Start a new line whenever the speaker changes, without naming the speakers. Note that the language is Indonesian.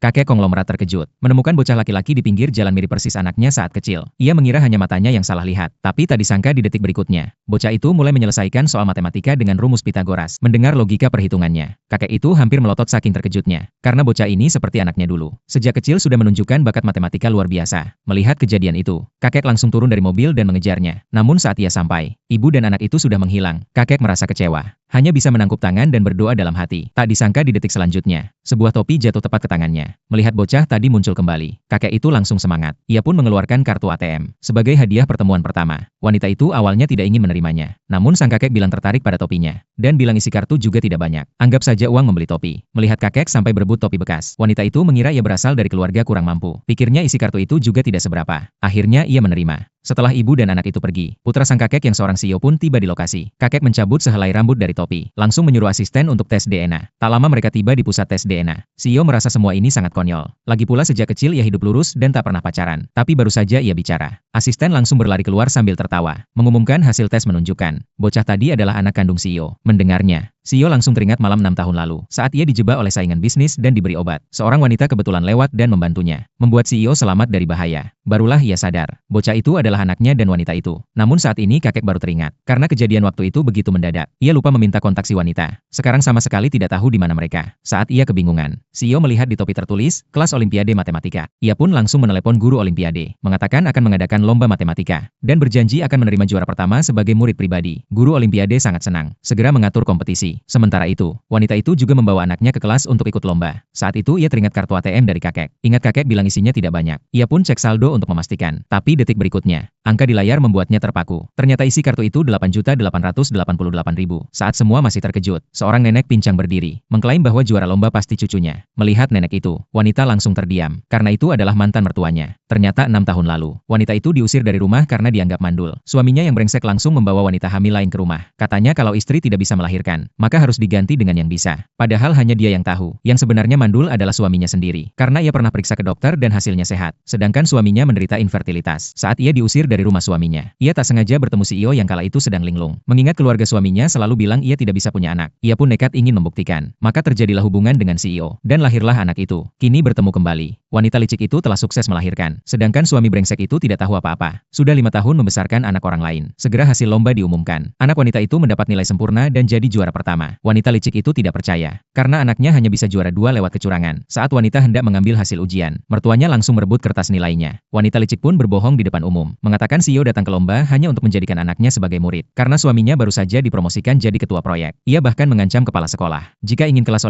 Kakek konglomerat terkejut, menemukan bocah laki-laki di pinggir jalan mirip persis anaknya saat kecil. Ia mengira hanya matanya yang salah lihat, tapi tak disangka di detik berikutnya, bocah itu mulai menyelesaikan soal matematika dengan rumus Pitagoras. Mendengar logika perhitungannya, kakek itu hampir melotot saking terkejutnya, karena bocah ini seperti anaknya dulu. Sejak kecil sudah menunjukkan bakat matematika luar biasa. Melihat kejadian itu, kakek langsung turun dari mobil dan mengejarnya. Namun saat ia sampai, ibu dan anak itu sudah menghilang. Kakek merasa kecewa, hanya bisa menangkup tangan dan berdoa dalam hati. Tak disangka di detik selanjutnya, sebuah topi jatuh tepat ke tangannya. Melihat bocah tadi muncul kembali, kakek itu langsung semangat. Ia pun mengeluarkan kartu ATM sebagai hadiah pertemuan pertama. Wanita itu awalnya tidak ingin menerimanya, namun sang kakek bilang tertarik pada topinya dan bilang isi kartu juga tidak banyak. Anggap saja uang membeli topi. Melihat kakek sampai berebut topi bekas, wanita itu mengira ia berasal dari keluarga kurang mampu. Pikirnya isi kartu itu juga tidak seberapa. Akhirnya ia menerima. Setelah ibu dan anak itu pergi, putra sang kakek yang seorang CEO pun tiba di lokasi. Kakek mencabut sehelai rambut dari topi, langsung menyuruh asisten untuk tes DNA. Tak lama mereka tiba di pusat tes DNA. CEO merasa semua ini sangat konyol. Lagi pula sejak kecil ia hidup lurus dan tak pernah pacaran. Tapi baru saja ia bicara, asisten langsung berlari keluar sambil tertawa, mengumumkan hasil tes menunjukkan bocah tadi adalah anak kandung CEO. Mendengarnya, CEO langsung teringat malam 6 tahun lalu, saat ia dijebak oleh saingan bisnis dan diberi obat. Seorang wanita kebetulan lewat dan membantunya, membuat CEO selamat dari bahaya. Barulah ia sadar, bocah itu adalah anaknya dan wanita itu. Namun saat ini kakek baru teringat, karena kejadian waktu itu begitu mendadak. Ia lupa meminta kontak si wanita. Sekarang sama sekali tidak tahu di mana mereka. Saat ia kebingungan, CEO melihat di topi tertulis, kelas Olimpiade Matematika. Ia pun langsung menelepon guru Olimpiade, mengatakan akan mengadakan lomba matematika, dan berjanji akan menerima juara pertama sebagai murid pribadi. Guru Olimpiade sangat senang, segera mengatur kompetisi. Sementara itu, wanita itu juga membawa anaknya ke kelas untuk ikut lomba. Saat itu ia teringat kartu ATM dari kakek. Ingat kakek bilang isinya tidak banyak. Ia pun cek saldo untuk memastikan. Tapi detik berikutnya, angka di layar membuatnya terpaku. Ternyata isi kartu itu 8.888.000. Saat semua masih terkejut, seorang nenek pincang berdiri, mengklaim bahwa juara lomba pasti cucunya. Melihat nenek itu, wanita langsung terdiam, karena itu adalah mantan mertuanya. Ternyata 6 tahun lalu, wanita itu diusir dari rumah karena dianggap mandul. Suaminya yang brengsek langsung membawa wanita hamil lain ke rumah. Katanya kalau istri tidak bisa melahirkan, maka harus diganti dengan yang bisa. Padahal hanya dia yang tahu, yang sebenarnya mandul adalah suaminya sendiri. Karena ia pernah periksa ke dokter dan hasilnya sehat. Sedangkan suaminya menderita infertilitas. Saat ia diusir dari rumah suaminya, ia tak sengaja bertemu CEO yang kala itu sedang linglung. Mengingat keluarga suaminya selalu bilang ia tidak bisa punya anak, ia pun nekat ingin membuktikan. Maka terjadilah hubungan dengan CEO, dan lahirlah anak itu. Kini bertemu kembali. Wanita licik itu telah sukses melahirkan, sedangkan suami brengsek itu tidak tahu apa-apa. Sudah 5 tahun membesarkan anak orang lain. Segera hasil lomba diumumkan. Anak wanita itu mendapat nilai sempurna dan jadi juara pertama. Wanita licik itu tidak percaya, karena anaknya hanya bisa juara 2 lewat kecurangan. Saat wanita hendak mengambil hasil ujian, mertuanya langsung merebut kertas nilainya. Wanita licik pun berbohong di depan umum, mengatakan CEO datang ke lomba hanya untuk menjadikan anaknya sebagai murid, karena suaminya baru saja dipromosikan jadi ketua proyek. Ia bahkan mengancam kepala sekolah, jika ingin kelas Olimpiade